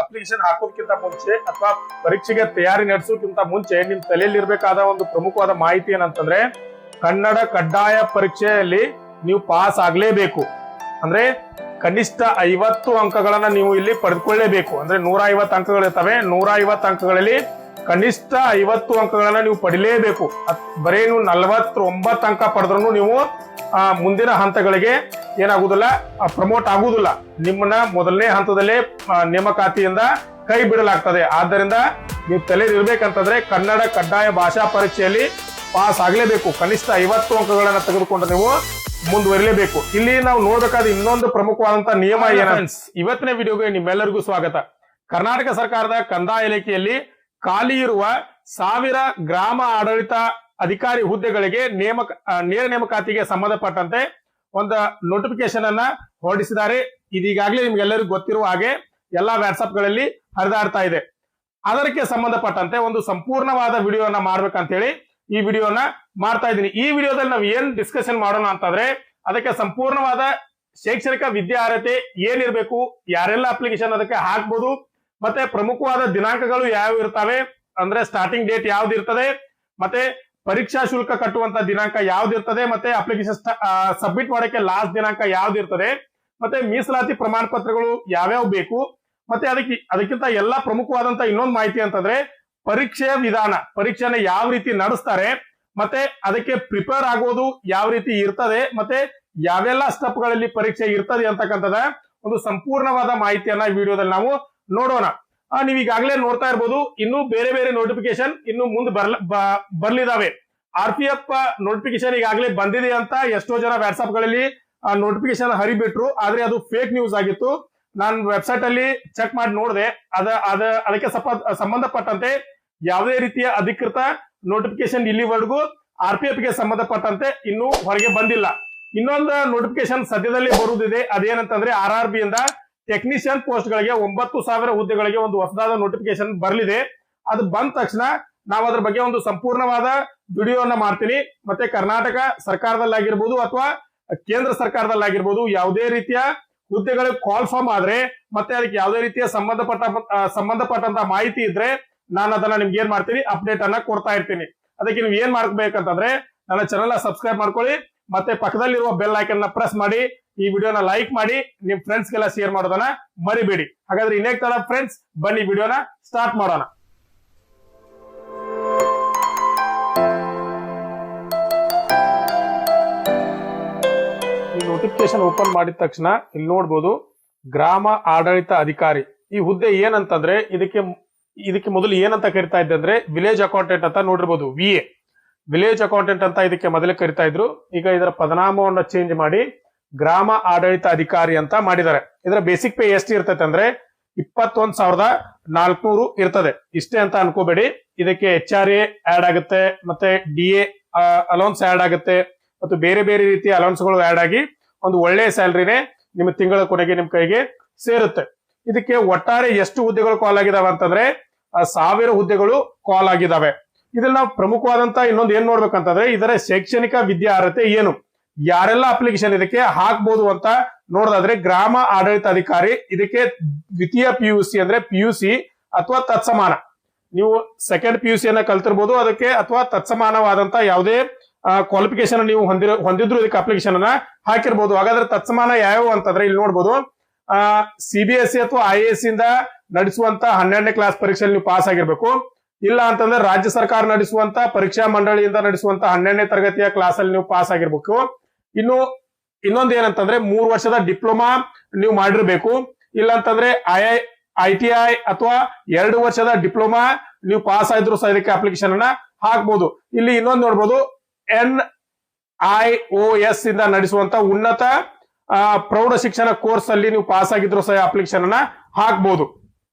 Application ಹಾಕೋದಕ್ಕಿಂತ ಮುಂಚೆ ಅಥವಾ ಪರೀಕ್ಷೆಗೆ ತಯಾರಿ ನಡೆಸೋಕ್ಕಿಂತ ಮುಂಚೆ ನಿಮ್ ತಲೆಯಲ್ಲಿ ಇರಬೇಕಾದ ಒಂದು ಪ್ರಮುಖವಾದ ಮಾಹಿತಿ ಏನಂತಂದ್ರೆ ಕನ್ನಡ ಕಡ್ಡಾಯ ಪರೀಕ್ಷೆಯಲ್ಲಿ ನೀವು ಪಾಸ್ ಆಗ್ಲೇಬೇಕು. ಅಂದ್ರೆ ಕನಿಷ್ಠ 50 ಅಂಕಗಳನ್ನ ನೀವು ಇಲ್ಲಿ ಪಡೆದುಕೊಳ್ಳೇಬೇಕು. ಅಂದ್ರೆ 150 ಅಂಕಗಳಿರ್ತವೆ. 150 ಅಂಕಗಳಲ್ಲಿ ಕನಿಷ್ಠ 50 ಅಂಕಗಳನ್ನ ನೀವು ಪಡಿಲೇಬೇಕು. ಬರೀ ನೀವು 49 ಅಂಕ ಪಡೆದ್ರೂ ನೀವು ಮುಂದಿನ ಹಂತಗಳಿಗೆ ಏನಾಗುದಿಲ್ಲ, ಪ್ರಮೋಟ್ ಆಗುವುದಿಲ್ಲ. ನಿಮ್ಮನ್ನ ಮೊದಲನೇ ಹಂತದಲ್ಲೇ ನೇಮಕಾತಿಯಿಂದ ಕೈ ಬಿಡಲಾಗ್ತದೆ. ಆದ್ದರಿಂದ ನೀವು ತಲೆ ಇರ್ಬೇಕಂತಂದ್ರೆ ಕನ್ನಡ ಕಡ್ಡಾಯ ಭಾಷಾ ಪರೀಕ್ಷೆಯಲ್ಲಿ ಪಾಸ್ ಆಗ್ಲೇಬೇಕು. ಕನಿಷ್ಠ 50 ಅಂಕಗಳನ್ನ ತೆಗೆದುಕೊಂಡು ನೀವು ಮುಂದುವರಿಲೇಬೇಕು. ಇಲ್ಲಿ ನಾವು ನೋಡಬೇಕಾದ ಇನ್ನೊಂದು ಪ್ರಮುಖವಾದಂತಹ ನಿಯಮ ಏನು, ಇವತ್ತಿನ ವಿಡಿಯೋಗೆ ನಿಮ್ಮೆಲ್ಲರಿಗೂ ಸ್ವಾಗತ. ಕರ್ನಾಟಕ ಸರ್ಕಾರದ ಕಂದಾಯ ಇಲಾಖೆಯಲ್ಲಿ ಖಾಲಿ ಇರುವ 1000 ಗ್ರಾಮ ಆಡಳಿತ ಅಧಿಕಾರಿ ಹುದ್ದೆಗಳಿಗೆ ನೇರ ನೇಮಕಾತಿಗೆ ಸಂಬಂಧಪಟ್ಟಂತೆ ಒಂದು ನೋಟಿಫಿಕೇಶನ್ ಅನ್ನ ಹೊರಡಿಸಿದ್ದಾರೆ. ಇದೀಗಾಗಲೇ ನಿಮ್ಗೆಲ್ಲರಿಗೂ ಗೊತ್ತಿರುವ ಹಾಗೆ ಎಲ್ಲಾ ವಾಟ್ಸ್ಆಪ್ ಗಳಲ್ಲಿ ಹರಿದಾಡ್ತಾ ಇದೆ. ಅದಕ್ಕೆ ಸಂಬಂಧಪಟ್ಟಂತೆ ಒಂದು ಸಂಪೂರ್ಣವಾದ ವಿಡಿಯೋನ ಮಾಡ್ಬೇಕಂತ ಹೇಳಿ ಈ ವಿಡಿಯೋನ ಮಾಡ್ತಾ ಇದ್ದೀನಿ. ಈ ವಿಡಿಯೋದಲ್ಲಿ ನಾವು ಏನ್ ಡಿಸ್ಕಷನ್ ಮಾಡೋಣ ಅಂತಂದ್ರೆ ಅದಕ್ಕೆ ಸಂಪೂರ್ಣವಾದ ಶೈಕ್ಷಣಿಕ ವಿದ್ಯಾರ್ಹತೆ ಏನಿರ್ಬೇಕು, ಯಾರೆಲ್ಲ ಅಪ್ಲಿಕೇಶನ್ ಅದಕ್ಕೆ ಹಾಕ್ಬೋದು, ಮತ್ತೆ ಪ್ರಮುಖವಾದ ದಿನಾಂಕಗಳು ಯಾವ ಇರ್ತವೆ, ಅಂದ್ರೆ ಸ್ಟಾರ್ಟಿಂಗ್ ಡೇಟ್ ಯಾವ್ದು ಇರ್ತದೆ, ಮತ್ತೆ ಪರೀಕ್ಷಾ ಶುಲ್ಕ ಕಟ್ಟುವಂತ ದಿನಾಂಕ ಯಾವ್ದು ಇರ್ತದೆ, ಮತ್ತೆ ಅಪ್ಲಿಕೇಶನ್ ಸಬ್ಮಿಟ್ ಮಾಡಕ್ಕೆ ಲಾಸ್ಟ್ ದಿನಾಂಕ ಯಾವ್ದು ಇರ್ತದೆ, ಮತ್ತೆ ಮೀಸಲಾತಿ ಪ್ರಮಾಣ ಪತ್ರಗಳು ಯಾವ್ಯಾವ ಬೇಕು, ಮತ್ತೆ ಅದಕ್ಕಿಂತ ಎಲ್ಲಾ ಪ್ರಮುಖವಾದಂತ ಇನ್ನೊಂದು ಮಾಹಿತಿ ಅಂತಂದ್ರೆ ಪರೀಕ್ಷೆಯ ವಿಧಾನ, ಪರೀಕ್ಷೆನ ಯಾವ ರೀತಿ ನಡೆಸ್ತಾರೆ, ಮತ್ತೆ ಅದಕ್ಕೆ ಪ್ರಿಪೇರ್ ಆಗೋದು ಯಾವ ರೀತಿ ಇರ್ತದೆ, ಮತ್ತೆ ಯಾವೆಲ್ಲ ಸ್ಟೆಪ್ ಗಳಲ್ಲಿ ಪರೀಕ್ಷೆ ಇರ್ತದೆ ಅಂತಕ್ಕಂಥದ ಒಂದು ಸಂಪೂರ್ಣವಾದ ಮಾಹಿತಿಯನ್ನ ಈ ವಿಡಿಯೋದಲ್ಲಿ ನಾವು ನೋಡೋಣ. ನೀವ್ ಈಗಾಗಲೇ ನೋಡ್ತಾ ಇರ್ಬೋದು, ಇನ್ನು ಬೇರೆ ಬೇರೆ ನೋಟಿಫಿಕೇಶನ್ ಇನ್ನು ಮುಂದೆ ಬರ್ಲಿದಾವೆ. RPF ನೋಟಿಫಿಕೇಶನ್ ಈಗಾಗಲೇ ಬಂದಿದೆ ಅಂತ ಎಷ್ಟೋ ಜನ ವಾಟ್ಸ್ಆಪ್ ಗಳಲ್ಲಿ ನೋಟಿಫಿಕೇಶನ್ ಹರಿಬಿಟ್ರು. ಆದ್ರೆ ಅದು ಫೇಕ್ ನ್ಯೂಸ್ ಆಗಿತ್ತು. ನಾನು ವೆಬ್ಸೈಟ್ ಅಲ್ಲಿ ಚೆಕ್ ಮಾಡಿ ನೋಡಿದೆ. ಅದಕ್ಕೆ ಸಂಬಂಧಪಟ್ಟಂತೆ ಯಾವುದೇ ರೀತಿಯ ಅಧಿಕೃತ ನೋಟಿಫಿಕೇಶನ್ ಇಲ್ಲಿವರೆಗೂ RPF ಗೆ ಸಂಬಂಧಪಟ್ಟಂತೆ ಇನ್ನೂ ಹೊರಗೆ ಬಂದಿಲ್ಲ. ಇನ್ನೊಂದು ನೋಟಿಫಿಕೇಶನ್ ಸದ್ಯದಲ್ಲಿ ಬರುವುದಿದೆ. ಅದೇನಂತಂದ್ರೆ RRB ಇಂದ ಟೆಕ್ನಿಷಿಯನ್ ಪೋಸ್ಟ್ ಗಳಿಗೆ 9000 ಹುದ್ದೆಗಳಿಗೆ ಒಂದು ಹೊಸದಾದ ನೋಟಿಫಿಕೇಶನ್ ಬರಲಿದೆ. ಅದು ಬಂದ ತಕ್ಷಣ ನಾವು ಅದ್ರ ಬಗ್ಗೆ ಒಂದು ಸಂಪೂರ್ಣವಾದ ವಿಡಿಯೋನ ಮಾಡ್ತೀನಿ. ಮತ್ತೆ ಕರ್ನಾಟಕ ಸರ್ಕಾರದಲ್ಲಾಗಿರ್ಬೋದು ಅಥವಾ ಕೇಂದ್ರ ಸರ್ಕಾರದಲ್ಲಾಗಿರ್ಬೋದು ಯಾವುದೇ ರೀತಿಯ ಹುದ್ದೆಗಳಿಗೆ ಕಾಲ್ ಫಾರ್ಮ್ ಆದ್ರೆ ಮತ್ತೆ ಅದಕ್ಕೆ ಯಾವುದೇ ರೀತಿಯ ಸಂಬಂಧಪಟ್ಟಂತ ಮಾಹಿತಿ ಇದ್ರೆ ನಾನು ಅದನ್ನ ನಿಮ್ಗೆ ಏನ್ ಮಾಡ್ತೀನಿ, ಅಪ್ಡೇಟ್ ಅನ್ನ ಕೊಡ್ತಾ ಇರ್ತೀನಿ. ಅದಕ್ಕೆ ನೀವು ಏನ್ ಮಾಡ್ಬೇಕಂತಂದ್ರೆ ನನ್ನ ಚಾನೆಲ್ ಸಬ್ಸ್ಕ್ರೈಬ್ ಮಾಡ್ಕೊಳ್ಳಿ, ಮತ್ತೆ ಪಕ್ಕದಲ್ಲಿರುವ ಬೆಲ್ ಐಕನ್ ನ ಪ್ರೆಸ್ ಮಾಡಿ, ಈ ವಿಡಿಯೋನ ಲೈಕ್ ಮಾಡಿ, ನಿಮ್ ಫ್ರೆಂಡ್ಸ್ ಗೆಲ್ಲ ಶೇರ್ ಮಾಡೋದನ್ನ ಮರಿಬೇಡಿ. ಹಾಗಾದ್ರೆ ಇನ್ನೇಕ್ ತರ ಫ್ರೆಂಡ್ಸ್, ಬನ್ನಿ ವಿಡಿಯೋನ ಸ್ಟಾರ್ಟ್ ಮಾಡೋಣ. ಈ ನೋಟಿಫಿಕೇಶನ್ ಓಪನ್ ಮಾಡಿದ ತಕ್ಷಣ ಇಲ್ಲಿ ನೋಡ್ಬೋದು ಗ್ರಾಮ ಆಡಳಿತ ಅಧಿಕಾರಿ ಈ ಹುದ್ದೆ ಏನಂತಂದ್ರೆ ಇದಕ್ಕೆ ಮೊದಲು ಏನಂತ ಕರಿತಾ ಇದ್ದೆ ಅಂದ್ರೆ ವಿಲೇಜ್ ಅಕೌಂಟೆಂಟ್ ಅಂತ ನೋಡಿರ್ಬೋದು. VA ವಿಲೇಜ್ ಅಕೌಂಟೆಂಟ್ ಅಂತ ಇದಕ್ಕೆ ಮೊದಲೇ ಕರಿತಾ ಇದ್ರು. ಈಗ ಇದರ ಪದನಾಮವನ್ನು ಚೇಂಜ್ ಮಾಡಿ ಗ್ರಾಮ ಆಡಳಿತ ಅಧಿಕಾರಿ ಅಂತ ಮಾಡಿದ್ದಾರೆ. ಇದರ ಬೇಸಿಕ್ ಪೇ ಎಷ್ಟು ಇರ್ತೈತೆ ಅಂದ್ರೆ 21,400 ಇರ್ತದೆ. ಇಷ್ಟೇ ಅಂತ ಅನ್ಕೋಬೇಡಿ. ಇದಕ್ಕೆ HRA ಆಡ್ ಆಗುತ್ತೆ, ಮತ್ತೆ DA ಅಲೌನ್ಸ್ ಆಡ್ ಆಗುತ್ತೆ, ಮತ್ತು ಬೇರೆ ಬೇರೆ ರೀತಿಯ ಅಲೌನ್ಸ್ ಗಳು ಆಡ್ ಆಗಿ ಒಂದು ಒಳ್ಳೆ ಸ್ಯಾಲರಿನೇ ನಿಮ್ಮ ತಿಂಗಳ ಕೊನೆಗೆ ನಿಮ್ ಕೈಗೆ ಸೇರುತ್ತೆ. ಇದಕ್ಕೆ ಒಟ್ಟಾರೆ ಎಷ್ಟು ಹುದ್ದೆಗಳು ಕಾಲ್ ಆಗಿದಾವೆ ಅಂತಂದ್ರೆ 1000 ಹುದ್ದೆಗಳು ಕಾಲ್ ಆಗಿದಾವೆ. ಇದ್ರಲ್ಲಿ ನಾವು ಪ್ರಮುಖವಾದಂತ ಇನ್ನೊಂದು ಏನ್ ನೋಡ್ಬೇಕಂತಂದ್ರೆ ಇದರ ಶೈಕ್ಷಣಿಕ ವಿದ್ಯಾರ್ಹತೆ ಏನು, ಯಾರೆಲ್ಲ ಅಪ್ಲಿಕೇಶನ್ ಇದಕ್ಕೆ ಹಾಕ್ಬೋದು ಅಂತ ನೋಡೋದಾದ್ರೆ ಗ್ರಾಮ ಆಡಳಿತ ಅಧಿಕಾರಿ ಇದಕ್ಕೆ ದ್ವಿತೀಯ PUC ಅಂದ್ರೆ PUC ಅಥವಾ ತತ್ಸಮಾನ, ನೀವು ಸೆಕೆಂಡ್ PUC ಅನ್ನ ಕಲ್ತಿರ್ಬೋದು ಅದಕ್ಕೆ, ಅಥವಾ ತತ್ಸಮಾನವಾದಂತ ಯಾವುದೇ ಕ್ವಾಲಿಫಿಕೇಶನ್ ನೀವು ಹೊಂದಿದ್ರು ಇದಕ್ಕೆ ಅಪ್ಲಿಕೇಶನ್ ಅನ್ನ ಹಾಕಿರ್ಬೋದು. ಹಾಗಾದ್ರೆ ತತ್ಸಮಾನ ಯಾವ್ಯಾವ ಅಂತಂದ್ರೆ ಇಲ್ಲಿ ನೋಡ್ಬೋದು, CBSE ಅಥವಾ IAS ಇಂದ ನಡೆಸುವಂತ 12ನೇ ಕ್ಲಾಸ್ ಪರೀಕ್ಷೆಯಲ್ಲಿ ನೀವು ಪಾಸ್ ಆಗಿರ್ಬೇಕು. ಇಲ್ಲ ಅಂತಂದ್ರೆ ರಾಜ್ಯ ಸರ್ಕಾರ ನಡೆಸುವಂತ ಪರೀಕ್ಷಾ ಮಂಡಳಿಯಿಂದ ನಡೆಸುವಂತ 12ನೇ ತರಗತಿಯ ಕ್ಲಾಸ್ ಅಲ್ಲಿ ನೀವು ಪಾಸ್ ಆಗಿರ್ಬೇಕು. ಇನ್ನೊಂದು ಏನಂತಂದ್ರೆ 3 ವರ್ಷದ ಡಿಪ್ಲೊಮಾ ನೀವು ಮಾಡಿರ್ಬೇಕು. ಇಲ್ಲ ಅಂತಂದ್ರೆ ITI ಅಥವಾ 2 ವರ್ಷದ ಡಿಪ್ಲೊಮಾ ನೀವು ಪಾಸ್ ಆಯ್ದ್ರು ಸಹ ಇದಕ್ಕೆ ಅಪ್ಲಿಕೇಶನ್ ಅನ್ನ ಹಾಕ್ಬೋದು. ಇಲ್ಲಿ ಇನ್ನೊಂದು ನೋಡ್ಬೋದು, NIOS ಇಂದ ನಡೆಸುವಂತ ಉನ್ನತ ಪ್ರೌಢ ಶಿಕ್ಷಣ ಕೋರ್ಸ್ ಅಲ್ಲಿ ನೀವು ಪಾಸ್ ಆಗಿದ್ರು ಸಹ ಅಪ್ಲಿಕೇಶನ್ ಅನ್ನ ಹಾಕ್ಬೋದು.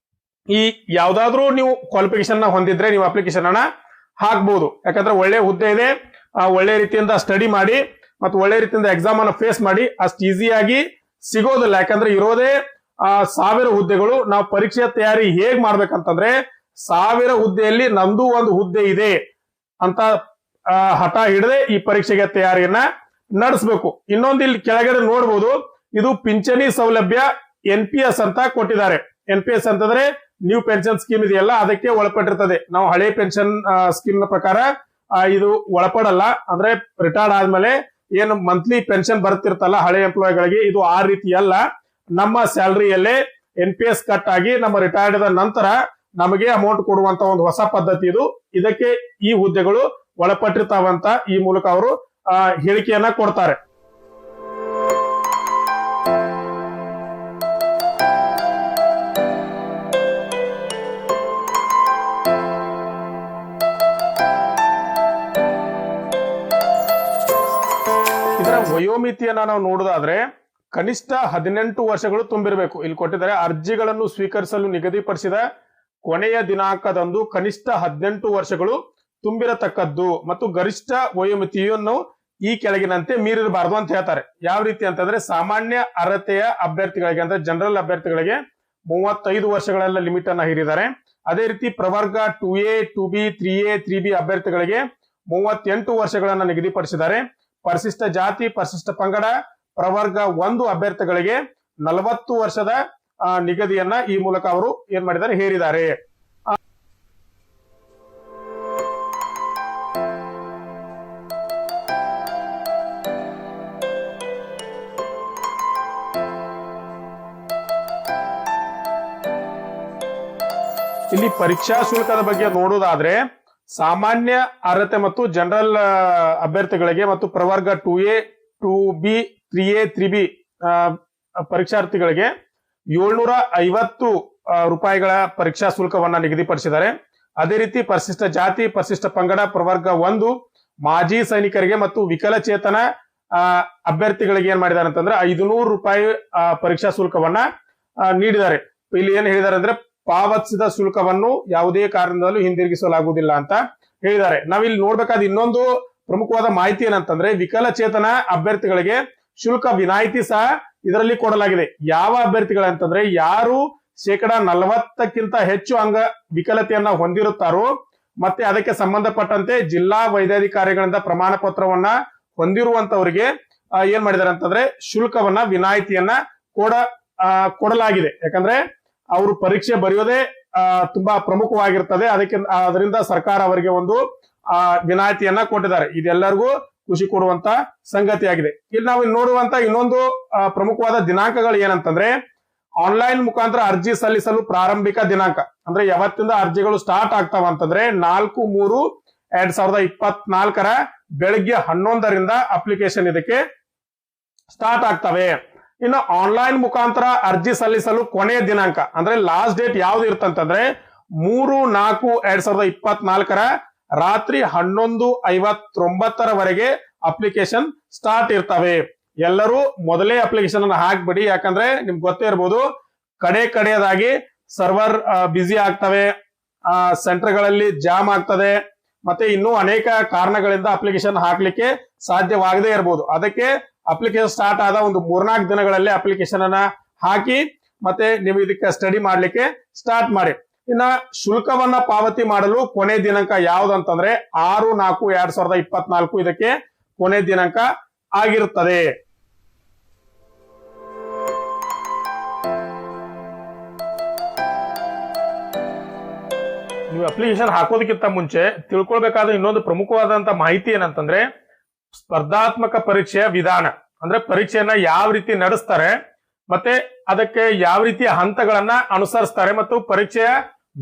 ಈ ಯಾವ್ದಾದ್ರು ನೀವು ಕ್ವಾಲಿಫಿಕೇಶನ್ ನ ಹೊಂದಿದ್ರೆ ನೀವು ಅಪ್ಲಿಕೇಶನ್ ಅನ್ನ ಹಾಕ್ಬೋದು. ಯಾಕಂದ್ರೆ ಒಳ್ಳೆ ಹುದ್ದೆ ಇದೆ, ಒಳ್ಳೆ ರೀತಿಯಿಂದ ಸ್ಟಡಿ ಮಾಡಿ ಮತ್ತು ಒಳ್ಳೆ ರೀತಿಯಿಂದ ಎಕ್ಸಾಮ್ ಅನ್ನ ಫೇಸ್ ಮಾಡಿ. ಅಷ್ಟು ಈಸಿಯಾಗಿ ಸಿಗೋದಿಲ್ಲ. ಯಾಕಂದ್ರೆ ಇರೋದೇ 1000 ಹುದ್ದೆಗಳು. ನಾವು ಪರೀಕ್ಷೆ ತಯಾರಿ ಹೇಗ್ ಮಾಡ್ಬೇಕಂತಂದ್ರೆ 1000 ಹುದ್ದೆಯಲ್ಲಿ ನಂದು ಒಂದು ಹುದ್ದೆ ಇದೆ ಅಂತ ಹಠ ಹಿಡದೆ ಈ ಪರೀಕ್ಷೆಗೆ ತಯಾರಿಯನ್ನ ನಡೆಸಬೇಕು. ಇನ್ನೊಂದು ಇಲ್ಲಿ ಕೆಳಗಡೆ ನೋಡಬಹುದು, ಇದು ಪಿಂಚಣಿ ಸೌಲಭ್ಯ NPS ಅಂತ ಕೊಟ್ಟಿದ್ದಾರೆ. NPS ಅಂತಂದ್ರೆ ನ್ಯೂ ಪೆನ್ಷನ್ ಸ್ಕೀಮ್ ಇದೆಯಲ್ಲ ಅದಕ್ಕೆ ಒಳಪಟ್ಟಿರ್ತದೆ. ನಾವು ಹಳೆ ಪೆನ್ಷನ್ ಸ್ಕೀಮ್ ನ ಪ್ರಕಾರ ಇದು ಒಳಪಡಲ್ಲ. ಅಂದ್ರೆ ರಿಟೈರ್ಡ್ ಆದ್ಮೇಲೆ ಏನು ಮಂತ್ಲಿ ಪೆನ್ಷನ್ ಬರ್ತಿರ್ತಲ್ಲ ಹಳೆ ಎಂಪ್ಲಾಯಿಗಳಿಗೆ, ಇದು ಆ ರೀತಿ ಅಲ್ಲ. ನಮ್ಮ ಸ್ಯಾಲರಿಯಲ್ಲೇ NPS ಕಟ್ ಆಗಿ ನಮ್ಮ ರಿಟೈರ್ಡ್ ನಂತರ ನಮಗೆ ಅಮೌಂಟ್ ಕೊಡುವಂತ ಒಂದು ಹೊಸ ಪದ್ಧತಿ ಇದು. ಇದಕ್ಕೆ ಈ ಹುದ್ದೆಗಳು ಒಳಪಟ್ಟಿರ್ತಾವಂತ ಈ ಮೂಲಕ ಅವರು ಹೇಳಿಕೆಯನ್ನ ಕೊಡ್ತಾರೆ. ಇದರ ವಯೋಮಿತಿಯನ್ನ ನಾವು ನೋಡೋದಾದ್ರೆ ಕನಿಷ್ಠ 18 ವರ್ಷಗಳು ತುಂಬಿರಬೇಕು. ಇಲ್ಲಿ ಕೊಟ್ಟಿದ್ದಾರೆ, ಅರ್ಜಿಗಳನ್ನು ಸ್ವೀಕರಿಸಲು ನಿಗದಿಪಡಿಸಿದ ಕೊನೆಯ ದಿನಾಂಕದಂದು ಕನಿಷ್ಠ 18 ವರ್ಷಗಳು ತುಂಬಿರತಕ್ಕದ್ದು ಮತ್ತು ಗರಿಷ್ಠ ವಯೋಮಿತಿಯನ್ನು ಈ ಕೆಳಗಿನಂತೆ ಮೀರಿರಬಾರದು ಅಂತ ಹೇಳ್ತಾರೆ. ಯಾವ ರೀತಿ ಅಂತಂದ್ರೆ ಸಾಮಾನ್ಯ ಅರ್ಹತೆಯ ಅಭ್ಯರ್ಥಿಗಳಿಗೆ ಅಂದ್ರೆ ಜನರಲ್ ಅಭ್ಯರ್ಥಿಗಳಿಗೆ 35 ವರ್ಷಗಳೆಲ್ಲ ಲಿಮಿಟ್ ಅನ್ನ ಹೇರಿದ್ದಾರೆ. ಅದೇ ರೀತಿ ಪ್ರವರ್ಗ 2A 2B 3A 3B ಅಭ್ಯರ್ಥಿಗಳಿಗೆ 38 ವರ್ಷಗಳನ್ನ ನಿಗದಿಪಡಿಸಿದ್ದಾರೆ. ಪರಿಶಿಷ್ಟ ಜಾತಿ ಪರಿಶಿಷ್ಟ ಪಂಗಡ ಪ್ರವರ್ಗ 1 ಅಭ್ಯರ್ಥಿಗಳಿಗೆ 40 ವರ್ಷದ ನಿಗದಿಯನ್ನ ಈ ಮೂಲಕ ಅವರು ಏನ್ ಮಾಡಿದ್ದಾರೆ ಹೇರಿದ್ದಾರೆ. ಇಲ್ಲಿ ಪರೀಕ್ಷಾ ಶುಲ್ಕದ ಬಗ್ಗೆ ನೋಡುವುದಾದ್ರೆ ಸಾಮಾನ್ಯ ಅರ್ಹತೆ ಮತ್ತು ಜನರಲ್ ಅಭ್ಯರ್ಥಿಗಳಿಗೆ ಮತ್ತು ಪ್ರವರ್ಗ 2A 2B 3A 3B ಪರೀಕ್ಷಾರ್ಥಿಗಳಿಗೆ 750 ರೂಪಾಯಿಗಳ ಪರೀಕ್ಷಾ ಶುಲ್ಕವನ್ನ ನಿಗದಿಪಡಿಸಿದ್ದಾರೆ. ಅದೇ ರೀತಿ ಪರಿಶಿಷ್ಟ ಜಾತಿ ಪರಿಶಿಷ್ಟ ಪಂಗಡ ಪ್ರವರ್ಗ 1 ಮಾಜಿ ಸೈನಿಕರಿಗೆ ಮತ್ತು ವಿಕಲಚೇತನ ಅಭ್ಯರ್ಥಿಗಳಿಗೆ ಏನ್ ಮಾಡಿದ್ದಾರೆ ಅಂತಂದ್ರೆ 500 ರೂಪಾಯಿ ಪರೀಕ್ಷಾ ಶುಲ್ಕವನ್ನ ನೀಡಿದ್ದಾರೆ. ಇಲ್ಲಿ ಏನ್ ಹೇಳಿದ್ದಾರೆ ಅಂದ್ರೆ ಪಾವತಿಸಿದ ಶುಲ್ಕವನ್ನು ಯಾವುದೇ ಕಾರಣದಲ್ಲೂ ಹಿಂದಿರುಗಿಸಲಾಗುವುದಿಲ್ಲ ಅಂತ ಹೇಳಿದ್ದಾರೆ. ನಾವಿಲ್ಲಿ ನೋಡ್ಬೇಕಾದ ಇನ್ನೊಂದು ಪ್ರಮುಖವಾದ ಮಾಹಿತಿ ಏನಂತಂದ್ರೆ ವಿಕಲಚೇತನ ಅಭ್ಯರ್ಥಿಗಳಿಗೆ ಶುಲ್ಕ ವಿನಾಯಿತಿ ಸಹ ಇದರಲ್ಲಿ ಕೊಡಲಾಗಿದೆ. ಯಾವ ಅಭ್ಯರ್ಥಿಗಳಂತಂದ್ರೆ ಯಾರು 40% ಹೆಚ್ಚು ಅಂಗ ವಿಕಲತೆಯನ್ನ ಹೊಂದಿರುತ್ತಾರೋ ಮತ್ತೆ ಅದಕ್ಕೆ ಸಂಬಂಧಪಟ್ಟಂತೆ ಜಿಲ್ಲಾ ವೈದ್ಯಾಧಿಕಾರಿಗಳಿಂದ ಪ್ರಮಾಣ ಪತ್ರವನ್ನ ಹೊಂದಿರುವಂತವರಿಗೆ ಏನ್ ಮಾಡಿದ್ದಾರೆ ಅಂತಂದ್ರೆ ಶುಲ್ಕವನ್ನ ವಿನಾಯಿತಿಯನ್ನ ಕೊಡಲಾಗಿದೆ. ಯಾಕಂದ್ರೆ ಅವರು ಪರೀಕ್ಷೆ ಬರೆಯೋದೇ ತುಂಬಾ ಪ್ರಮುಖವಾಗಿರ್ತದೆ. ಅದರಿಂದ ಸರ್ಕಾರ ಅವರಿಗೆ ಒಂದು ವಿನಾಯಿತಿಯನ್ನ ಕೊಟ್ಟಿದ್ದಾರೆ. ಇದೆಲ್ಲರಿಗೂ ಖುಷಿ ಕೊಡುವಂತ ಸಂಗತಿಯಾಗಿದೆ. ಇಲ್ಲಿ ನಾವು ನೋಡುವಂತ ಇನ್ನೊಂದು ಪ್ರಮುಖವಾದ ದಿನಾಂಕಗಳು ಏನಂತಂದ್ರೆ ಆನ್ಲೈನ್ ಮುಖಾಂತರ ಅರ್ಜಿ ಸಲ್ಲಿಸಲು ಪ್ರಾರಂಭಿಕ ದಿನಾಂಕ ಅಂದ್ರೆ ಯಾವತ್ತಿಂದ ಅರ್ಜಿಗಳು ಸ್ಟಾರ್ಟ್ ಆಗ್ತಾವ ಅಂತಂದ್ರೆ 4/3/2024 ಬೆಳಗ್ಗೆ 11ರಿಂದ ಅಪ್ಲಿಕೇಶನ್ ಇದಕ್ಕೆ ಸ್ಟಾರ್ಟ್ ಆಗ್ತವೆ. ಇನ್ನು ಆನ್ಲೈನ್ ಮುಖಾಂತರ ಅರ್ಜಿ ಸಲ್ಲಿಸಲು ಕೊನೆಯ ದಿನಾಂಕ ಅಂದ್ರೆ ಲಾಸ್ಟ್ ಡೇಟ್ ಯಾವ್ದು ಇರ್ತಂತಂದ್ರೆ 3/4/2024 ರಾತ್ರಿ 11:59 ಅಪ್ಲಿಕೇಶನ್ ಸ್ಟಾರ್ಟ್ ಇರ್ತವೆ. ಎಲ್ಲರೂ ಮೊದಲೇ ಅಪ್ಲಿಕೇಶನ್ ಅನ್ನು ಹಾಕ್ಬಿಡಿ. ಯಾಕಂದ್ರೆ ನಿಮ್ಗೆ ಗೊತ್ತೇ ಇರ್ಬೋದು ಕಡೆಯದಾಗಿ ಸರ್ವರ್ ಬ್ಯುಸಿ ಆಗ್ತವೆ, ಸೆಂಟರ್ಗಳಲ್ಲಿ ಜಾಮ್ ಆಗ್ತದೆ, ಮತ್ತೆ ಇನ್ನೂ ಅನೇಕ ಕಾರಣಗಳಿಂದ ಅಪ್ಲಿಕೇಶನ್ ಹಾಕ್ಲಿಕ್ಕೆ ಸಾಧ್ಯವಾಗದೇ ಇರಬಹುದು. ಅದಕ್ಕೆ ಅಪ್ಲಿಕೇಶನ್ ಸ್ಟಾರ್ಟ್ ಆದ ಒಂದು 3-4 ದಿನಗಳಲ್ಲಿ ಅಪ್ಲಿಕೇಶನ್ ಅನ್ನ ಹಾಕಿ ಮತ್ತೆ ನೀವು ಇದಕ್ಕೆ ಸ್ಟಡಿ ಮಾಡ್ಲಿಕ್ಕೆ ಸ್ಟಾರ್ಟ್ ಮಾಡಿ. ಇನ್ನ ಶುಲ್ಕವನ್ನ ಪಾವತಿ ಮಾಡಲು ಕೊನೆ ದಿನಾಂಕ ಯಾವ್ದಂತಂದ್ರೆ 6/4/2024 ಇದಕ್ಕೆ ಕೊನೆ ದಿನಾಂಕ ಆಗಿರುತ್ತದೆ. ನೀವು ಅಪ್ಲಿಕೇಶನ್ ಹಾಕೋದಕ್ಕಿಂತ ಮುಂಚೆ ತಿಳ್ಕೊಳ್ಬೇಕಾದ ಇನ್ನೊಂದು ಪ್ರಮುಖವಾದಂತ ಮಾಹಿತಿ ಏನಂತಂದ್ರೆ ಸ್ಪರ್ಧಾತ್ಮಕ ಪರೀಕ್ಷೆಯ ವಿಧಾನ ಅಂದ್ರೆ ಪರೀಕ್ಷೆಯನ್ನ ಯಾವ ರೀತಿ ನಡೆಸ್ತಾರೆ ಮತ್ತೆ ಅದಕ್ಕೆ ಯಾವ ರೀತಿಯ ಹಂತಗಳನ್ನ ಅನುಸರಿಸ್ತಾರೆ ಮತ್ತು ಪರೀಕ್ಷೆಯ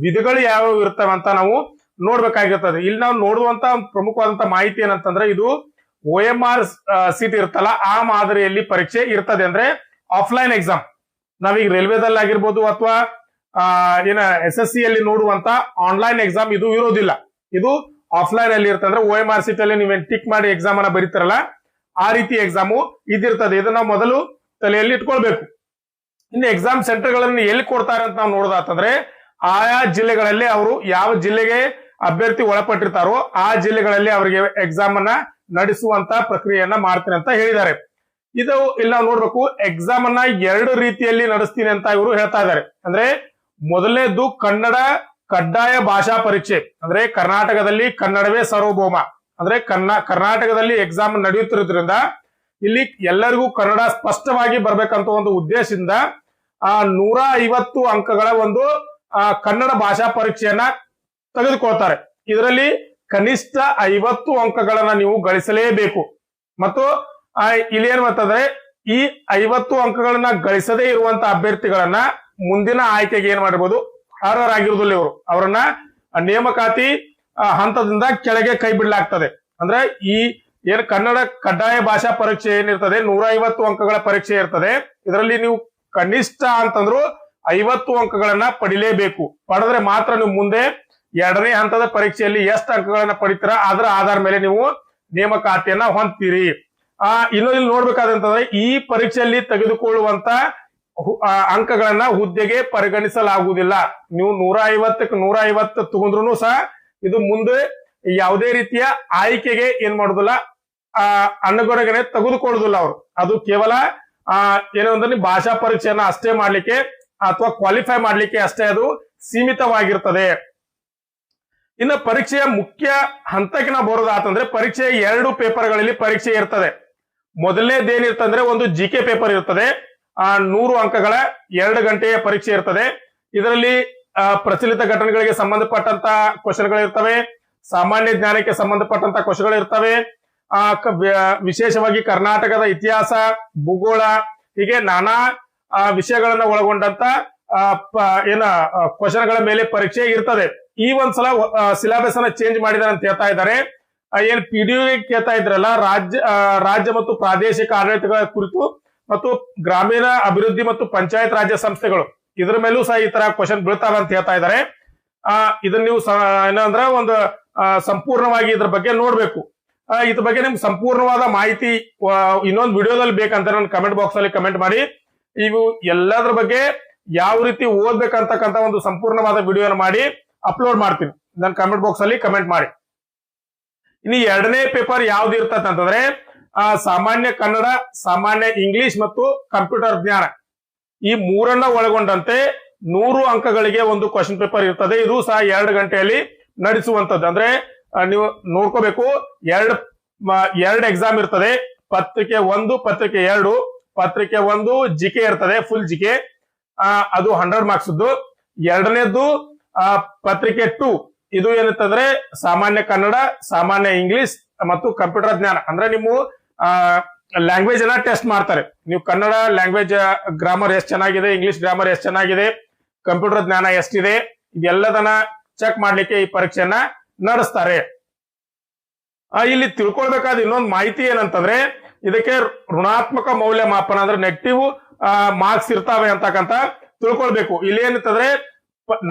ವಿಧಿಗಳು ಯಾವ ಇರ್ತವೆ ಅಂತ ನಾವು ನೋಡ್ಬೇಕಾಗಿರ್ತದೆ. ಇಲ್ಲಿ ನಾವು ನೋಡುವಂತ ಪ್ರಮುಖವಾದಂತ ಮಾಹಿತಿ ಏನಂತಂದ್ರೆ ಇದು OMR ಸೀಟ್ ಇರ್ತಲ್ಲ ಆ ಮಾದರಿಯಲ್ಲಿ ಪರೀಕ್ಷೆ ಇರ್ತದೆ. ಅಂದ್ರೆ ಆಫ್ಲೈನ್ ಎಕ್ಸಾಮ್ ನಾವೀಗ ರೈಲ್ವೆದಲ್ಲಿ ಆಗಿರ್ಬೋದು ಅಥವಾ SSC ಅಲ್ಲಿ ನೋಡುವಂತ ಆನ್ಲೈನ್ ಎಕ್ಸಾಮ್ ಇದು ಇರೋದಿಲ್ಲ. ಇದು ಆಫ್ಲೈನ್ ಅಲ್ಲಿ ಇರ್ತದೆ. ಅಂದ್ರೆ OMR ಸೀಟ್ ಅಲ್ಲಿ ನೀವೇನ್ ಟಿಕ್ ಮಾಡಿ ಎಕ್ಸಾಮ್ ಅನ್ನ ಬರೀತಾರಲ್ಲ ಆ ರೀತಿ ಎಕ್ಸಾಮು ಇದಿರ್ತದೆ. ಇದನ್ನ ನಾವು ಮೊದಲು ತಲೆಯಲ್ಲಿ ಇಟ್ಕೊಳ್ಬೇಕು. ಇನ್ನು ಎಕ್ಸಾಮ್ ಸೆಂಟರ್ ಗಳನ್ನು ಎಲ್ಲಿ ಕೊಡ್ತಾರೆ ಅಂತ ನಾವು ನೋಡೋದಾತಂದ್ರೆ ಆಯಾ ಜಿಲ್ಲೆಗಳಲ್ಲಿ ಅವರು ಯಾವ ಜಿಲ್ಲೆಗೆ ಅಭ್ಯರ್ಥಿ ಒಳಪಟ್ಟಿರ್ತಾರೋ ಆ ಜಿಲ್ಲೆಗಳಲ್ಲಿ ಅವರಿಗೆ ಎಕ್ಸಾಮ್ ಅನ್ನ ನಡೆಸುವಂತ ಪ್ರಕ್ರಿಯೆಯನ್ನ ಮಾಡ್ತೀನಿ ಅಂತ ಹೇಳಿದ್ದಾರೆ. ಇದು ಇಲ್ಲಿ ನಾವು ನೋಡ್ಬೇಕು ಎಕ್ಸಾಮ್ ಅನ್ನ 2 ರೀತಿಯಲ್ಲಿ ನಡೆಸ್ತೀನಿ ಅಂತ ಇವರು ಹೇಳ್ತಾ ಇದ್ದಾರೆ. ಅಂದ್ರೆ ಮೊದಲನೇದು ಕನ್ನಡ ಕಡ್ಡಾಯ ಭಾಷಾ ಪರೀಕ್ಷೆ ಅಂದ್ರೆ ಕರ್ನಾಟಕದಲ್ಲಿ ಕನ್ನಡವೇ ಸಾರ್ವಭೌಮ ಅಂದ್ರೆ ಕರ್ನಾಟಕದಲ್ಲಿ ಎಕ್ಸಾಮ್ ನಡೆಯುತ್ತಿರೋದ್ರಿಂದ ಇಲ್ಲಿ ಎಲ್ಲರಿಗೂ ಕನ್ನಡ ಸ್ಪಷ್ಟವಾಗಿ ಬರ್ಬೇಕಂತ ಒಂದು ಉದ್ದೇಶದಿಂದ 150 ಅಂಕಗಳ ಒಂದು ಕನ್ನಡ ಭಾಷಾ ಪರೀಕ್ಷೆಯನ್ನ ತೆಗೆದುಕೊಳ್ತಾರೆ. ಇದರಲ್ಲಿ ಕನಿಷ್ಠ 50 ಅಂಕಗಳನ್ನ ನೀವು ಗಳಿಸಲೇಬೇಕು. ಮತ್ತು ಇಲ್ಲಿ ಏನ್ ಮಾಡ್ತಂದ್ರೆ ಈ 50 ಅಂಕಗಳನ್ನ ಗಳಿಸದೇ ಇರುವಂತ ಅಭ್ಯರ್ಥಿಗಳನ್ನ ಮುಂದಿನ ಆಯ್ಕೆಗೆ ಏನ್ ಮಾಡಬಹುದು, ಅರ್ಹರಾಗಿರುವುದಿಲ್ಲ ಇವರು, ಅವರನ್ನ ನೇಮಕಾತಿ ಹಂತದಿಂದ ಕೆಳಗೆ ಕೈ ಬಿಡಲಾಗ್ತದೆ. ಅಂದ್ರೆ ಈ ಏನ್ ಕನ್ನಡ ಕಡ್ಡಾಯ ಭಾಷಾ ಪರೀಕ್ಷೆ ಏನಿರ್ತದೆ 150 ಅಂಕಗಳ ಪರೀಕ್ಷೆ ಇರ್ತದೆ. ಇದರಲ್ಲಿ ನೀವು ಕನಿಷ್ಠ ಅಂತಂದ್ರು 50 ಅಂಕಗಳನ್ನ ಪಡಿಲೇಬೇಕು. ಪಡೆದ್ರೆ ಮಾತ್ರ ನೀವು ಮುಂದೆ 2ನೇ ಹಂತದ ಪರೀಕ್ಷೆಯಲ್ಲಿ ಎಷ್ಟು ಅಂಕಗಳನ್ನ ಪಡಿತೀರಾ ಅದರ ಆಧಾರ ಮೇಲೆ ನೀವು ನೇಮಕಾತಿಯನ್ನ ಹೊಂದ್ತೀರಿ. ಇನ್ನೊಂದು ಇಲ್ಲಿ ನೋಡ್ಬೇಕಾದಂತಂದ್ರೆ ಈ ಪರೀಕ್ಷೆಯಲ್ಲಿ ತೆಗೆದುಕೊಳ್ಳುವಂತ ಅಂಕಗಳನ್ನ ಹುದ್ದೆಗೆ ಪರಿಗಣಿಸಲಾಗುವುದಿಲ್ಲ. ನೀವು 150ಕ್ಕೆ 150 ತಗೊಂಡ್ರು ಸಹ ಇದು ಮುಂದೆ ಯಾವುದೇ ರೀತಿಯ ಆಯ್ಕೆಗೆ ಏನ್ ಮಾಡುದಿಲ್ಲ, ಅನುಗುಣನೆ ತೆಗೆದುಕೊಳ್ಳುದಿಲ್ಲ ಅವರು. ಅದು ಕೇವಲ ಏನೋ ಅಂದ್ರೆ ಭಾಷಾ ಪರೀಕ್ಷೆಯನ್ನ ಅಷ್ಟೇ ಮಾಡ್ಲಿಕ್ಕೆ ಅಥವಾ ಕ್ವಾಲಿಫೈ ಮಾಡ್ಲಿಕ್ಕೆ ಅಷ್ಟೇ ಅದು ಸೀಮಿತವಾಗಿರ್ತದೆ. ಇನ್ನು ಪರೀಕ್ಷೆಯ ಮುಖ್ಯ ಹಂತಕ್ಕೆ ನಾವು ಬರೋದಾತಂದ್ರೆ ಪರೀಕ್ಷೆಯ 2 ಪೇಪರ್ಗಳಲ್ಲಿ ಪರೀಕ್ಷೆ ಇರ್ತದೆ. ಮೊದಲನೇದೇನಿರ್ತಂದ್ರೆ ಒಂದು ಜಿಕೆ ಪೇಪರ್ ಇರ್ತದೆ, 100 ಅಂಕಗಳ 2 ಗಂಟೆಯ ಪರೀಕ್ಷೆ ಇರ್ತದೆ. ಇದರಲ್ಲಿ ಪ್ರಚಲಿತ ಘಟನೆಗಳಿಗೆ ಸಂಬಂಧಪಟ್ಟಂತ ಕ್ವಶನ್ಗಳಿರ್ತವೆ, ಸಾಮಾನ್ಯ ಜ್ಞಾನಕ್ಕೆ ಸಂಬಂಧಪಟ್ಟಂತ ಕ್ವಶನ್ಗಳು ಇರ್ತವೆ, ವಿಶೇಷವಾಗಿ ಕರ್ನಾಟಕದ ಇತಿಹಾಸ, ಭೂಗೋಳ, ಹೀಗೆ ನಾನಾ ವಿಷಯಗಳನ್ನ ಒಳಗೊಂಡಂತ ಕ್ವಶನ್ಗಳ ಮೇಲೆ ಪರೀಕ್ಷೆ ಇರ್ತದೆ. ಈ ಒಂದ್ಸಲ ಸಿಲೆಬಸ್ ಅನ್ನ ಚೇಂಜ್ ಮಾಡಿದಾರೆ ಅಂತ ಹೇಳ್ತಾ ಇದ್ದಾರೆ. ಏನ್ PDO ಕೇಳ್ತಾ ಇದ್ರಲ್ಲ, ರಾಜ್ಯ ಮತ್ತು ಪ್ರಾದೇಶಿಕ ಆಡಳಿತಗಳ ಕುರಿತು ಮತ್ತು ಗ್ರಾಮೀಣ ಅಭಿವೃದ್ಧಿ ಮತ್ತು ಪಂಚಾಯತ್ ರಾಜ್ಯ ಸಂಸ್ಥೆಗಳು, ಇದ್ರ ಮೇಲೂ ಸಹ ಈ ತರ ಕ್ವಶನ್ ಬೀಳ್ತಾವ ಅಂತ ಹೇಳ್ತಾ ಇದ್ದಾರೆ. ಇದನ್ನ ನೀವು ಏನಂದ್ರೆ ಒಂದು ಸಂಪೂರ್ಣವಾಗಿ ಇದ್ರ ಬಗ್ಗೆ ನೋಡ್ಬೇಕು. ಇದ್ರ ಬಗ್ಗೆ ನಿಮ್ಗೆ ಸಂಪೂರ್ಣವಾದ ಮಾಹಿತಿ ಇನ್ನೊಂದು ವಿಡಿಯೋದಲ್ಲಿ ಬೇಕಂತ ನನ್ನ ಕಮೆಂಟ್ ಬಾಕ್ಸ್ ಅಲ್ಲಿ ಕಮೆಂಟ್ ಮಾಡಿ. ಇವು ಎಲ್ಲದ್ರ ಬಗ್ಗೆ ಯಾವ ರೀತಿ ಓದ್ಬೇಕಂತಕ್ಕಂತ ಒಂದು ಸಂಪೂರ್ಣವಾದ ವಿಡಿಯೋನ ಮಾಡಿ ಅಪ್ಲೋಡ್ ಮಾಡ್ತೀನಿ, ನನ್ನ ಕಮೆಂಟ್ ಬಾಕ್ಸ್ ಅಲ್ಲಿ ಕಮೆಂಟ್ ಮಾಡಿ. ಇನ್ನು 2ನೇ ಪೇಪರ್ ಯಾವ್ದು ಇರ್ತದೆ ಅಂತಂದ್ರೆ ಸಾಮಾನ್ಯ ಕನ್ನಡ, ಸಾಮಾನ್ಯ ಇಂಗ್ಲಿಷ್ ಮತ್ತು ಕಂಪ್ಯೂಟರ್ ಜ್ಞಾನ, ಈ 3ನ್ನ ಒಳಗೊಂಡಂತೆ 100 ಅಂಕಗಳಿಗೆ ಒಂದು ಕ್ವಶನ್ ಪೇಪರ್ ಇರ್ತದೆ. ಇದು ಸಹ 2 ಗಂಟೆಯಲ್ಲಿ ನಡೆಸುವಂತದ್ದು. ಅಂದ್ರೆ ನೀವು ನೋಡ್ಕೋಬೇಕು, ಎರಡು ಎಕ್ಸಾಮ್ ಇರ್ತದೆ. ಪತ್ರಿಕೆ 1, ಪತ್ರಿಕೆ 2. ಪತ್ರಿಕೆ 1 ಜಿಕೆ ಇರ್ತದೆ, ಫುಲ್ ಜಿಕೆ, ಅದು 100 ಮಾರ್ಕ್ಸ್. 2ನೇದ್ದು ಪತ್ರಿಕೆ 2, ಇದು ಏನಿರ್ತಂದ್ರೆ ಸಾಮಾನ್ಯ ಕನ್ನಡ, ಸಾಮಾನ್ಯ ಇಂಗ್ಲಿಷ್ ಮತ್ತು ಕಂಪ್ಯೂಟರ್ ಜ್ಞಾನ. ಅಂದ್ರೆ ನೀವು ಲ್ಯಾಂಗ್ವೇಜ್ ಅನ್ನ ಟೆಸ್ಟ್ ಮಾಡ್ತಾರೆ. ನೀವು ಕನ್ನಡ ಲ್ಯಾಂಗ್ವೇಜ್ ಗ್ರಾಮರ್ ಎಷ್ಟು ಚೆನ್ನಾಗಿದೆ, ಇಂಗ್ಲಿಷ್ ಗ್ರಾಮರ್ ಎಷ್ಟು ಚೆನ್ನಾಗಿದೆ, ಕಂಪ್ಯೂಟರ್ ಜ್ಞಾನ ಎಷ್ಟಿದೆ, ಇದೆಲ್ಲದನ್ನ ಚೆಕ್ ಮಾಡ್ಲಿಕ್ಕೆ ಈ ಪರೀಕ್ಷೆಯನ್ನ ನಡೆಸ್ತಾರೆ. ಇಲ್ಲಿ ತಿಳ್ಕೊಳ್ಬೇಕಾದ ಇನ್ನೊಂದು ಮಾಹಿತಿ ಏನಂತಂದ್ರೆ ಇದಕ್ಕೆ ಋಣಾತ್ಮಕ ಮೌಲ್ಯಮಾಪನ ಅಂದ್ರೆ ನೆಗೆಟಿವ್ ಮಾರ್ಕ್ಸ್ ಇರ್ತಾವೆ ಅಂತಕ್ಕಂತ ತಿಳ್ಕೊಳ್ಬೇಕು. ಇಲ್ಲಿ ಏನಿರ್ತಂದ್ರೆ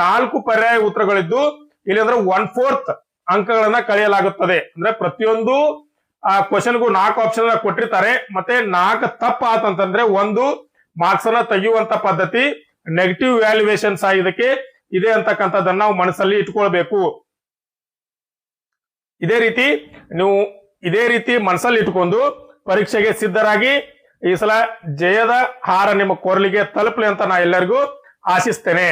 4 ಪರ್ಯಾಯ ಉತ್ತರಗಳಿದ್ದು ಇಲ್ಲಿ ಅಂದ್ರೆ 1/4 ಅಂಕಗಳನ್ನ ಕಳೆಯಲಾಗುತ್ತದೆ. ಅಂದ್ರೆ ಪ್ರತಿಯೊಂದು ಕ್ವಶನ್ಗೂ 4 ಆಪ್ಷನ್ ಕೊಟ್ಟಿರ್ತಾರೆ. ಮತ್ತೆ 4 ತಪ್ಪ ಆತಂತಂದ್ರೆ 1 ಮಾರ್ಕ್ಸ್ ಅನ್ನ ತೆಗೆಯುವಂತ ಪದ್ಧತಿ, ನೆಗೆಟಿವ್ ವ್ಯಾಲ್ಯೂಯೇಷನ್ ಸಹ ಇದಕ್ಕೆ ಇದೆ ಅಂತಕ್ಕಂಥದ್ದನ್ನ ನಾವು ಮನಸ್ಸಲ್ಲಿ ಇಟ್ಕೊಳ್ಬೇಕು. ಇದೇ ರೀತಿ ಮನಸ್ಸಲ್ಲಿ ಇಟ್ಕೊಂಡು ಪರೀಕ್ಷೆಗೆ ಸಿದ್ಧರಾಗಿ ಈ ಸಲ ಜಯದ ಹಾರ ನಿಮ್ಮ ಕೊರಳಿಗೆ ತಲುಪಲಿ ಅಂತ ನಾ ಎಲ್ಲರಿಗೂ ಆಶಿಸ್ತೇನೆ.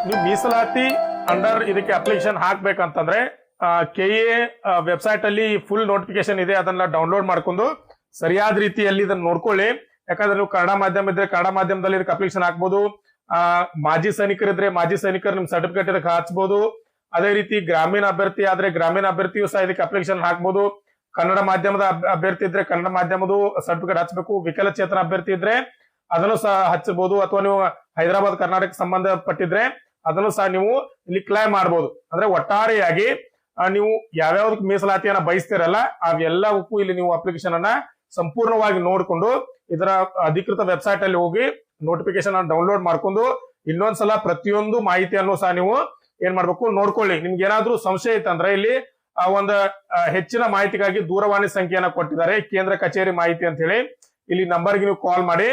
ನೀವು ಮೀಸಲಾತಿ ಅಂಡರ್ ಇದಕ್ಕೆ ಅಪ್ಲಿಕೇಶನ್ ಹಾಕ್ಬೇಕಂತಂದ್ರೆ KA ವೆಬ್ಸೈಟ್ ಅಲ್ಲಿ ಫುಲ್ ನೋಟಿಫಿಕೇಶನ್ ಇದೆ, ಅದನ್ನ ಡೌನ್ಲೋಡ್ ಮಾಡ್ಕೊಂಡು ಸರಿಯಾದ ರೀತಿಯಲ್ಲಿ ಇದನ್ನ ನೋಡ್ಕೊಳ್ಳಿ. ಯಾಕಂದ್ರೆ ನೀವು ಕನ್ನಡ ಮಾಧ್ಯಮ ಇದ್ರೆ ಕನ್ನಡ ಮಾಧ್ಯಮದಲ್ಲಿ ಇದಕ್ಕೆ ಅಪ್ಲಿಕೇಶನ್ ಹಾಕ್ಬೋದು. ಮಾಜಿ ಸೈನಿಕರಿದ್ರೆ ಮಾಜಿ ಸೈನಿಕರು ನಿಮ್ ಸರ್ಟಿಫಿಕೇಟ್ ಇದಕ್ಕೆ ಹಾಕ್ಬಹುದು. ಅದೇ ರೀತಿ ಗ್ರಾಮೀಣ ಅಭ್ಯರ್ಥಿ ಆದ್ರೆ ಗ್ರಾಮೀಣ ಅಭ್ಯರ್ಥಿಯು ಸಹ ಇದಕ್ಕೆ ಅಪ್ಲಿಕೇಶನ್ ಹಾಕ್ಬಹುದು. ಕನ್ನಡ ಮಾಧ್ಯಮದ ಅಭ್ಯರ್ಥಿ ಇದ್ರೆ ಕನ್ನಡ ಮಾಧ್ಯಮದ ಸರ್ಟಿಫಿಕೇಟ್ ಹಚ್ಚಬೇಕು. ವಿಕಲಚೇತನ ಅಭ್ಯರ್ಥಿ ಇದ್ರೆ ಅದನ್ನು ಸಹ ಹಚ್ಚಬಹುದು. ಅಥವಾ ನೀವು ಹೈದರಾಬಾದ್ ಕರ್ನಾಟಕ ಸಂಬಂಧಪಟ್ಟಿದ್ರೆ ಅದನ್ನು ಸಹ ನೀವು ಇಲ್ಲಿ ಕ್ಲೈಮ್ ಮಾಡಬಹುದು. ಅಂದ್ರೆ ಒಟ್ಟಾರೆಯಾಗಿ ನೀವು ಯಾವ್ಯಾವ್ದಕ್ಕೆ ಮೀಸಲಾತಿಯನ್ನ ಬಯಸ್ತಿರಲ್ಲ ಅವೆಲ್ಲವಕ್ಕೂ ಇಲ್ಲಿ ನೀವು ಅಪ್ಲಿಕೇಶನ್ ಅನ್ನ ಸಂಪೂರ್ಣವಾಗಿ ನೋಡ್ಕೊಂಡು ಇದರ ಅಧಿಕೃತ ವೆಬ್ಸೈಟ್ ಅಲ್ಲಿ ಹೋಗಿ ನೋಟಿಫಿಕೇಶನ್ ಅನ್ನು ಡೌನ್ಲೋಡ್ ಮಾಡ್ಕೊಂಡು ಇನ್ನೊಂದ್ಸಲ ಪ್ರತಿಯೊಂದು ಮಾಹಿತಿಯನ್ನು ಸಹ ನೀವು ಏನ್ ಮಾಡ್ಬೇಕು ನೋಡ್ಕೊಳ್ಳಿ. ನಿಮ್ಗೆ ಏನಾದ್ರೂ ಸಂಶಯ ಇತ್ತಂದ್ರೆ ಇಲ್ಲಿ ಒಂದು ಹೆಚ್ಚಿನ ಮಾಹಿತಿಗಾಗಿ ದೂರವಾಣಿ ಸಂಖ್ಯೆಯನ್ನ ಕೊಟ್ಟಿದ್ದಾರೆ, ಕೇಂದ್ರ ಕಚೇರಿ ಮಾಹಿತಿ ಅಂತ ಹೇಳಿ. ಇಲ್ಲಿ ನಂಬರ್ಗೆ ನೀವು ಕಾಲ್ ಮಾಡಿ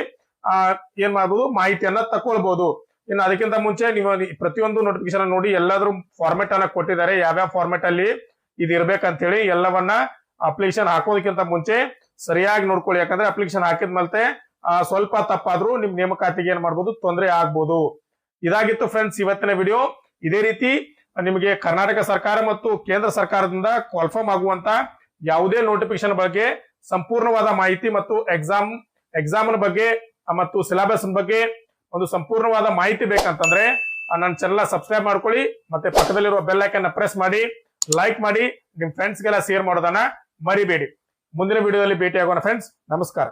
ಏನ್ ಮಾಡ್ಬೋದು, ಮಾಹಿತಿಯನ್ನ ತಕೊಳ್ಬಹುದು. ಇನ್ನು ಅದಕ್ಕಿಂತ ಮುಂಚೆ ನೀವು ಪ್ರತಿಯೊಂದು ನೋಟಿಫಿಕೇಶನ್ ನೋಡಿ ಎಲ್ಲಾದ್ರೂ ಫಾರ್ಮೆಟ್ ಅನ್ನ ಕೊಟ್ಟಿದ್ದಾರೆ, ಯಾವ್ಯಾವ ಫಾರ್ಮೆಟ್ ಅಲ್ಲಿ ಇದು ಇರ್ಬೇಕಂತ ಹೇಳಿ ಎಲ್ಲವನ್ನ ಅಪ್ಲಿಕೇಶನ್ ಹಾಕೋದಕ್ಕಿಂತ ಮುಂಚೆ ಸರಿಯಾಗಿ ನೋಡ್ಕೊಳ್ಳಿ. ಯಾಕಂದ್ರೆ ಅಪ್ಲಿಕೇಶನ್ ಹಾಕಿದ್ಮೇಲೆ ಸ್ವಲ್ಪ ತಪ್ಪಾದ್ರೂ ನಿಮ್ ನೇಮಕಾತಿಗೆ ಏನ್ ಮಾಡ್ಬೋದು, ತೊಂದರೆ ಆಗ್ಬೋದು. ಇದಾಗಿತ್ತು ಫ್ರೆಂಡ್ಸ್ ಇವತ್ತಿನ ವಿಡಿಯೋ. ಇದೇ ರೀತಿ ನಿಮಗೆ ಕರ್ನಾಟಕ ಸರ್ಕಾರ ಮತ್ತು ಕೇಂದ್ರ ಸರ್ಕಾರದಿಂದ ಕಾಲ್ಫರ್ಮ್ ಆಗುವಂತ ಯಾವುದೇ ನೋಟಿಫಿಕೇಶನ್ ಬಗ್ಗೆ ಸಂಪೂರ್ಣವಾದ ಮಾಹಿತಿ ಮತ್ತು ಎಕ್ಸಾಮ್ ಬಗ್ಗೆ ಮತ್ತು ಸಿಲೆಬಸ್ ಬಗ್ಗೆ ಒಂದು ಸಂಪೂರ್ಣವಾದ ಮಾಹಿತಿ ಬೇಕಂತಂದ್ರೆ ನನ್ನ ಚಾನೆಲ್ ಸಬ್ಸ್ಕ್ರೈಬ್ ಮಾಡ್ಕೊಳ್ಳಿ, ಮತ್ತೆ ಪಕ್ಕದಲ್ಲಿರುವ ಬೆಲ್ ಐಕಾನ್ ಪ್ರೆಸ್ ಮಾಡಿ, ಲೈಕ್ ಮಾಡಿ, ನಿಮ್ ಫ್ರೆಂಡ್ಸ್ಗೆಲ್ಲ ಶೇರ್ ಮಾಡೋದನ್ನ ಮರಿಬೇಡಿ. ಮುಂದಿನ ವಿಡಿಯೋದಲ್ಲಿ ಭೇಟಿಯಾಗೋಣ ಫ್ರೆಂಡ್ಸ್. ನಮಸ್ಕಾರ.